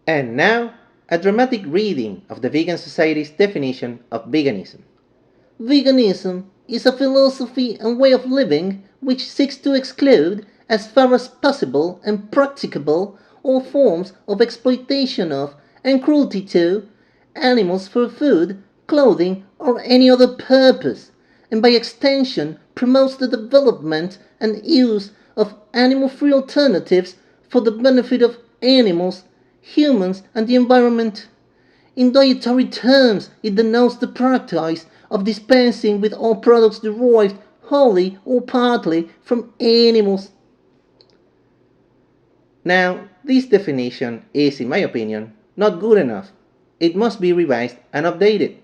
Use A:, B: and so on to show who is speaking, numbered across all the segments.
A: And now, a dramatic reading of the Vegan Society's definition of veganism. Veganism is a philosophy and way of living which seeks to exclude, as far as possible and practicable, all forms of exploitation of and cruelty to animals for food, clothing, or any other purpose, and by extension promotes the development and use of animal-free alternatives for the benefit of animals, humans, and the environment. In dietary terms, it denotes the practice of dispensing with all products derived wholly or partly from animals. Now, this definition is, in my opinion, not good enough. It must be revised and updated.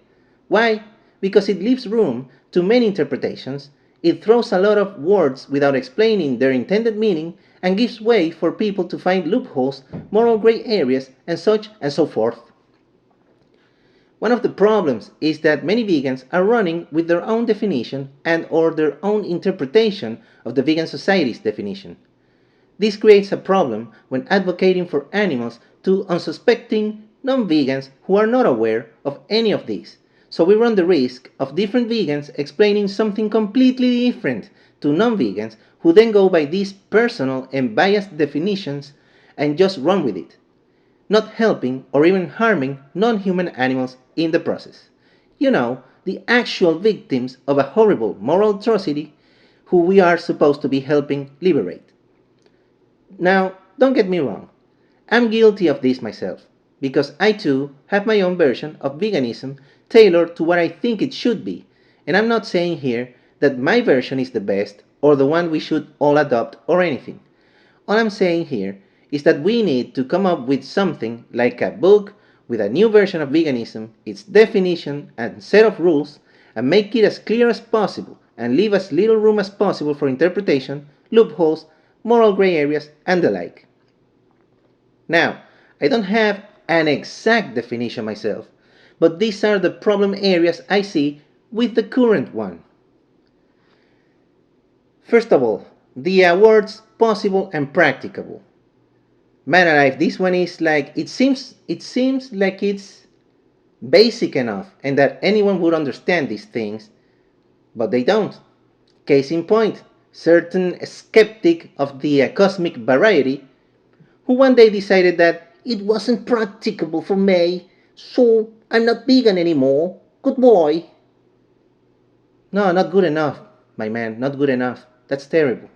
A: Why? Because it leaves room to many interpretations, it throws a lot of words without explaining their intended meaning, and gives way for people to find loopholes, moral gray areas, and such and so forth. One of the problems is that many vegans are running with their own definition and or their own interpretation of the vegan society's definition. This creates a problem when advocating for animals to unsuspecting non-vegans who are not aware of any of this. So we run the risk of different vegans explaining something completely different to non-vegans who then go by these personal and biased definitions and just run with it, not helping or even harming non-human animals in the process. You know, the actual victims of a horrible moral atrocity who we are supposed to be helping liberate. Now, don't get me wrong, I'm guilty of this myself, because I too have my own version of veganism tailored to what I think it should be, and I'm not saying here that my version is the best or the one we should all adopt or anything. All I'm saying here is that we need to come up with something like a book with a new version of veganism, its definition and set of rules, and make it as clear as possible and leave as little room as possible for interpretation, loopholes, moral gray areas, and the like. Now, I don't have an exact definition myself, but these are the problem areas I see with the current one. First of all, the words possible and practicable. Man alive, this one is like it seems like it's basic enough and that anyone would understand these things, but they don't. Case in point, certain skeptic of the cosmic variety who one day decided that it wasn't practicable for me, so I'm not vegan anymore. Good boy. No, not good enough, my man, not good enough. That's terrible.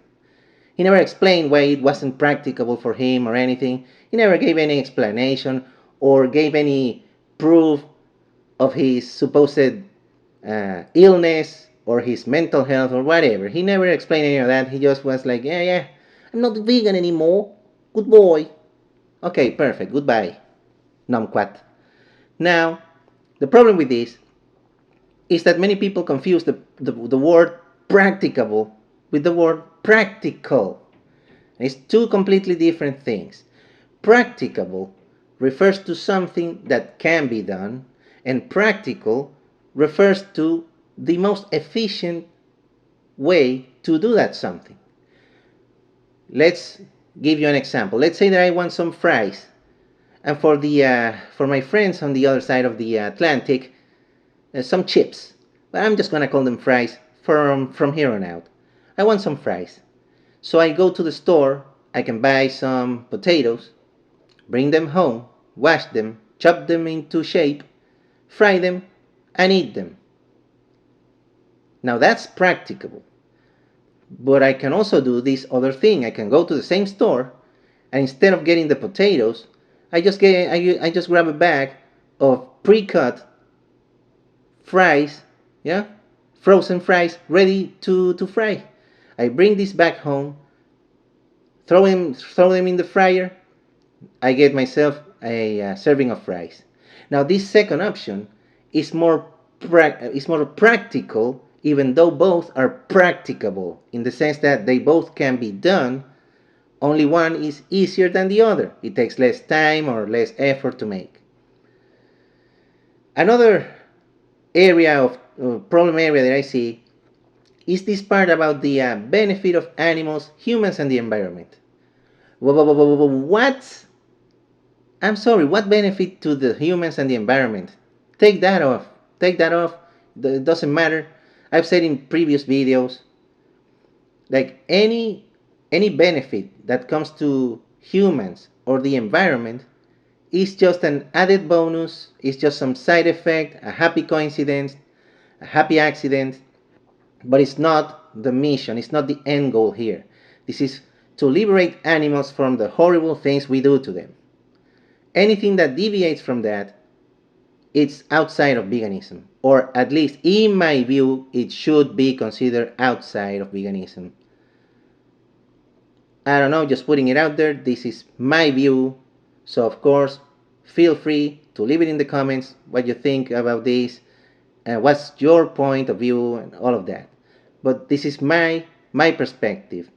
A: He never explained why it wasn't practicable for him or anything. He never gave any explanation or gave any proof of his supposed illness or his mental health or whatever. He never explained any of that. He just was like, yeah, yeah, I'm not vegan anymore. Good boy. Okay, perfect. Goodbye, numquat. Now, the problem with this is that many people confuse the word practicable with the word practical. It's two completely different things. Practicable refers to something that can be done, and practical refers to the most efficient way to do that something. Let's give you an example. Let's say that I want some fries, and for my friends on the other side of the Atlantic, some chips. But I'm just gonna call them fries from here on out. I want some fries. So I go to the store, I can buy some potatoes, bring them home, wash them, chop them into shape, fry them, and eat them. Now that's practicable. But I can also do this other thing. I can go to the same store, and instead of getting the potatoes, I just grab a bag of pre-cut fries, yeah, frozen fries ready to fry. I bring this back home, throw them in the fryer. I get myself a serving of fries. Now this second option is more practical, even though both are practicable in the sense that they both can be done. Only one is easier than the other. It takes less time or less effort to make. Another area of problem area that I see is this part about the benefit of animals, humans, and the environment. What? I'm sorry, what benefit to the humans and the environment? Take that off. Take that off. It doesn't matter. I've said in previous videos, like any benefit that comes to humans or the environment is just an added bonus, it's just some side effect, a happy coincidence, a happy accident, but it's not the mission, it's not the end goal here. This is to liberate animals from the horrible things we do to them. Anything that deviates from that, it's outside of veganism, or at least in my view, it should be considered outside of veganism. I don't know, just putting it out there. This is my view. So, of course, feel free to leave it in the comments what you think about this and what's your point of view and all of that. But this is my perspective.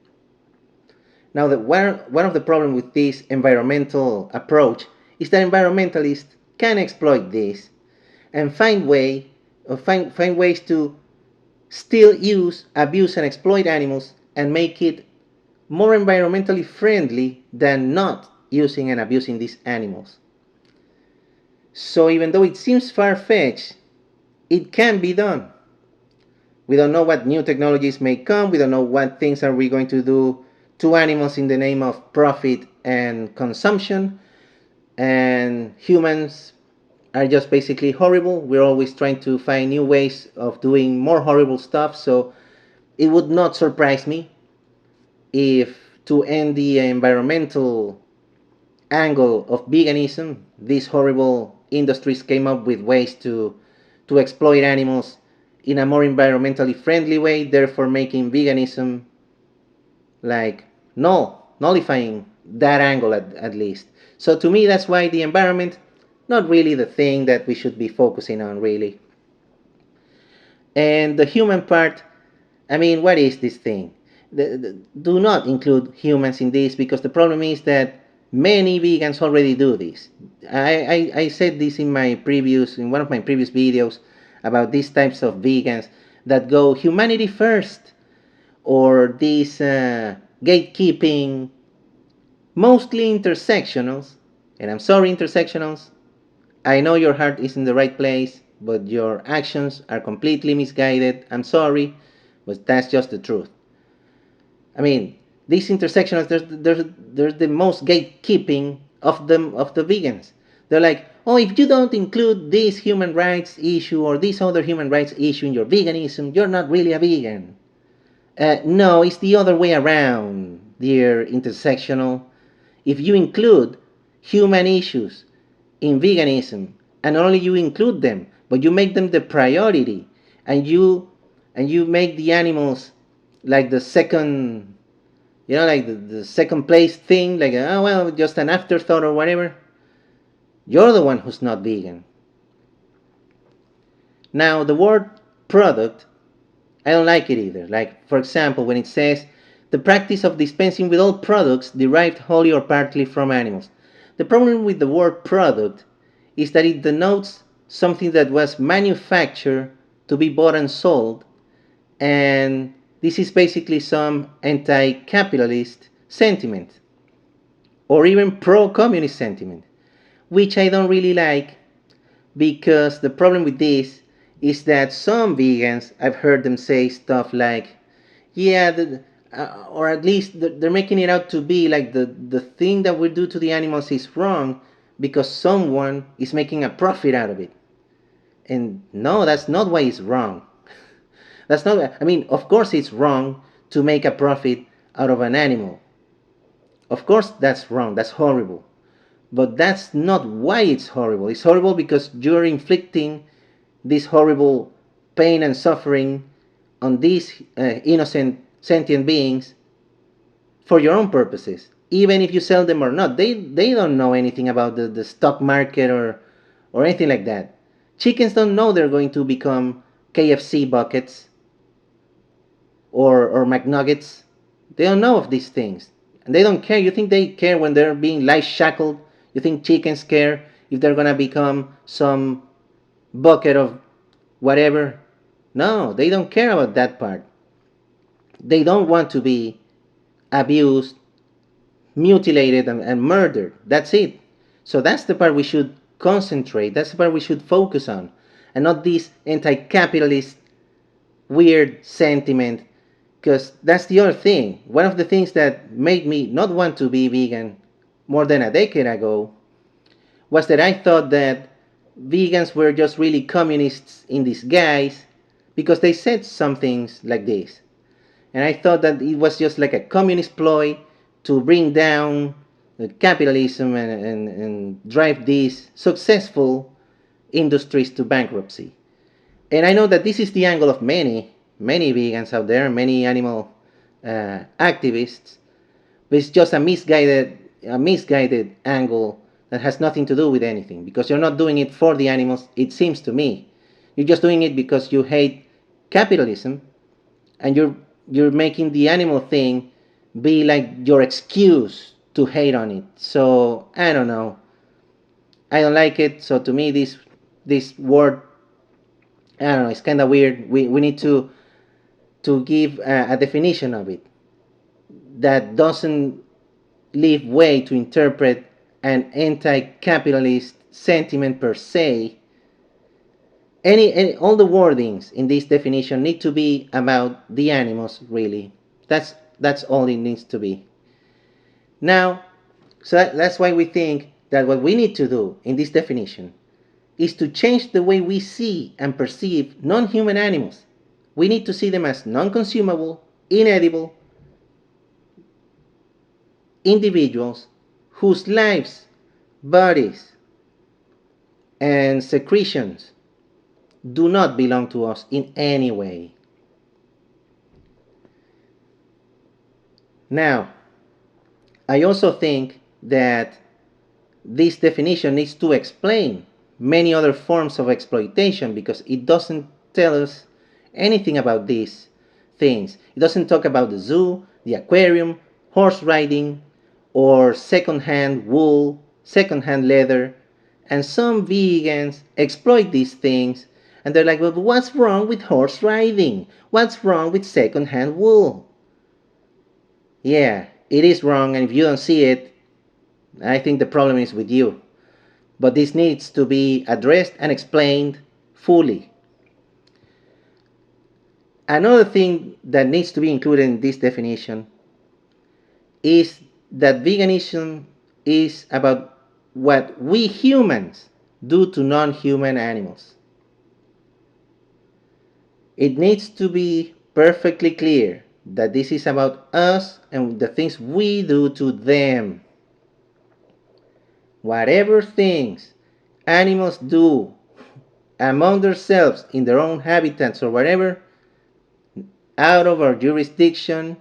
A: Now, one of the problems with this environmental approach is that environmentalists can exploit this and find ways to still use, abuse, and exploit animals and make it more environmentally friendly than not using and abusing these animals. So even though it seems far-fetched, it can be done. We don't know what new technologies may come. We don't know what things are we going to do to animals in the name of profit and consumption. And humans are just basically horrible. We're always trying to find new ways of doing more horrible stuff. So it would not surprise me if, to end the environmental angle of veganism, these horrible industries came up with ways to exploit animals in a more environmentally friendly way, therefore making veganism like nullifying that angle at least. So to me, that's why the environment, not really the thing that we should be focusing on, really. And the human part, I mean, what is this thing? Do not include humans in this, because the problem is that many vegans already do this. I said this in one of my previous videos about these types of vegans that go humanity first, or these gatekeeping, mostly intersectionals. And I'm sorry, intersectionals, I know your heart is in the right place, but your actions are completely misguided. I'm sorry, but that's just the truth. I mean, these intersectionals, there's the most gatekeeping of the vegans. They're like, oh, if you don't include this human rights issue or this other human rights issue in your veganism, you're not really a vegan. No, it's the other way around, dear intersectional. If you include human issues in veganism, and not only you include them, but you make them the priority, and you make the animals like the second, like the second place thing, like, oh well, just an afterthought or whatever, you're the one who's not vegan. Now, the word product, I don't like it either. Like, for example, when it says the practice of dispensing with all products derived wholly or partly from animals. The problem with the word product is that it denotes something that was manufactured to be bought and sold, and this is basically some anti-capitalist sentiment, or even pro-communist sentiment, which I don't really like, because the problem with this is that some vegans, I've heard them say stuff like, yeah, or at least they're making it out to be like the thing that we do to the animals is wrong because someone is making a profit out of it. And no, that's not why it's wrong. That's not, I mean, of course it's wrong to make a profit out of an animal. Of course that's wrong, that's horrible. But that's not why it's horrible. It's horrible because you're inflicting this horrible pain and suffering on these innocent sentient beings for your own purposes, even if you sell them or not. They don't know anything about the stock market or anything like that. Chickens don't know they're going to become KFC buckets or McNuggets. They don't know of these things. And they don't care. You think they care when they're being life shackled? You think chickens care if they're going to become some bucket of whatever? No, they don't care about that part. They don't want to be abused, mutilated, and murdered. That's it. So that's the part we should concentrate, that's the part we should focus on, and not this anti capitalist weird sentiment. Because that's the other thing. One of the things that made me not want to be vegan more than a decade ago was that I thought that vegans were just really communists in disguise because they said some things like this. And I thought that it was just like a communist ploy to bring down capitalism and drive these successful industries to bankruptcy. And I know that this is the angle of many vegans out there, many animal activists, but it's just a misguided angle that has nothing to do with anything, because you're not doing it for the animals, it seems to me. You're just doing it because you hate capitalism, and you're making the animal thing be like your excuse to hate on it. So I don't know. I don't like it. So to me, this word, I don't know, it's kind of weird. We need to give a definition of it that doesn't leave way to interpret an anti-capitalist sentiment per se. All the wordings in this definition need to be about the animals, really. That's all it needs to be. Now, that's why we think that what we need to do in this definition is to change the way we see and perceive non-human animals. We need to see them as non-consumable, inedible individuals whose lives, bodies, and secretions do not belong to us in any way. Now, I also think that this definition needs to explain many other forms of exploitation, because it doesn't tell us anything about these things. It doesn't talk about the zoo, the aquarium, horse riding, or second-hand wool, second-hand leather. And some vegans exploit these things, and they're like, well, what's wrong with horse riding? What's wrong with second-hand wool? Yeah, it is wrong, and if you don't see it, I think the problem is with you. But this needs to be addressed and explained fully. Another thing that needs to be included in this definition is that veganism is about what we humans do to non-human animals. It needs to be perfectly clear that this is about us and the things we do to them. Whatever things animals do among themselves in their own habitats or whatever, out of our jurisdiction,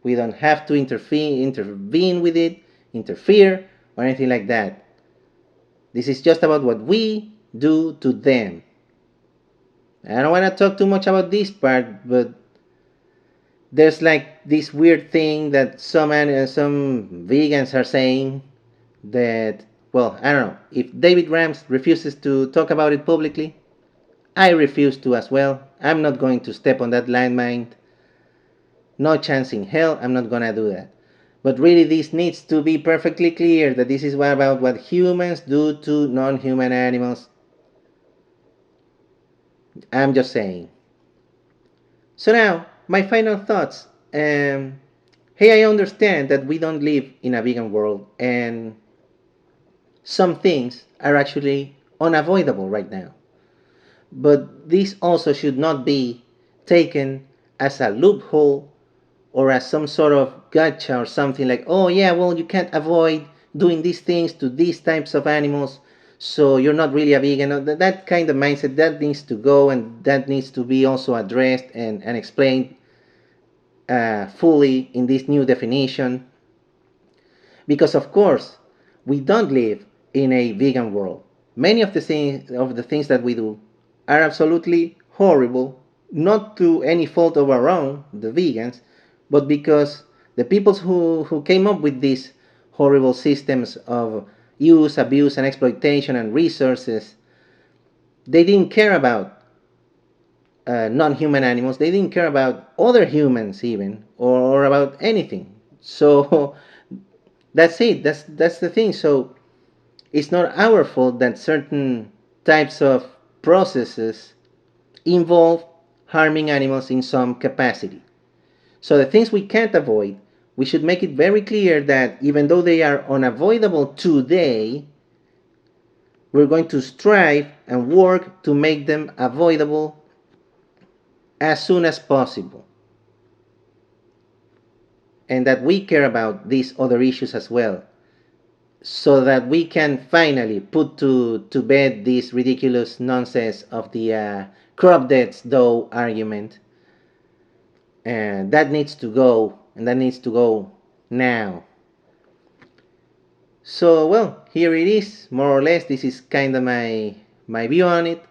A: we don't have to intervene with it, interfere, or anything like that. This is just about what we do to them. I don't want to talk too much about this part, but there's like this weird thing that some vegans are saying that, well, I don't know, if David Rams refuses to talk about it publicly, I refuse to as well. I'm not going to step on that landmine. No chance in hell, I'm not gonna do that. But really, this needs to be perfectly clear that this is about what humans do to non-human animals. I'm just saying. So now, my final thoughts. Hey, I understand that we don't live in a vegan world, and some things are actually unavoidable right now. But this also should not be taken as a loophole or as some sort of gotcha or something like, oh yeah, well, you can't avoid doing these things to these types of animals, so you're not really a vegan. That kind of mindset, that needs to go, and that needs to be also addressed and explained fully in this new definition. Because of course, we don't live in a vegan world. Many of the things that we do are absolutely horrible, not to any fault of our own, the vegans, but because the people who came up with these horrible systems of use, abuse, and exploitation and resources, they didn't care about non-human animals. They didn't care about other humans even, or about anything. So that's it. That's the thing. So It's not our fault that certain types of processes involve harming animals in some capacity. So the things we can't avoid, we should make it very clear that even though they are unavoidable today, we're going to strive and work to make them avoidable as soon as possible. And that we care about these other issues as well, so that we can finally put to bed this ridiculous nonsense of the crop deaths though argument. And that needs to go, and that needs to go now. So, well, here it is, more or less. This is kind of my view on it.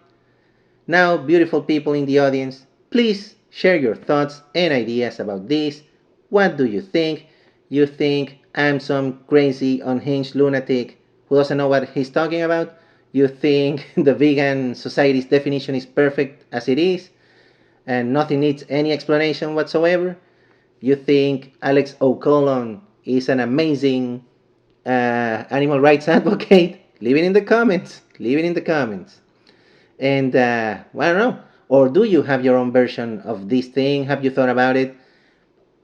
A: Now, beautiful people in the audience, please share your thoughts and ideas about this. What do you think? You think I'm some crazy, unhinged lunatic who doesn't know what he's talking about? You think the vegan society's definition is perfect as it is and nothing needs any explanation whatsoever? You think Alex O'Colon is an amazing animal rights advocate? Leave it in the comments. Leave it in the comments. And well, I don't know. Or do you have your own version of this thing? Have you thought about it?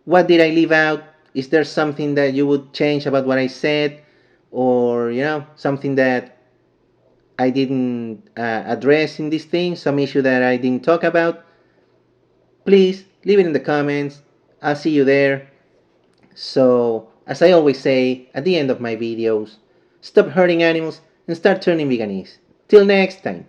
A: What did I leave out? Is there something that you would change about what I said? Or, something that I didn't address in this thing? Some issue that I didn't talk about? Please leave it in the comments. I'll see you there. So, as I always say at the end of my videos, stop hurting animals and start turning veganese. Till next time.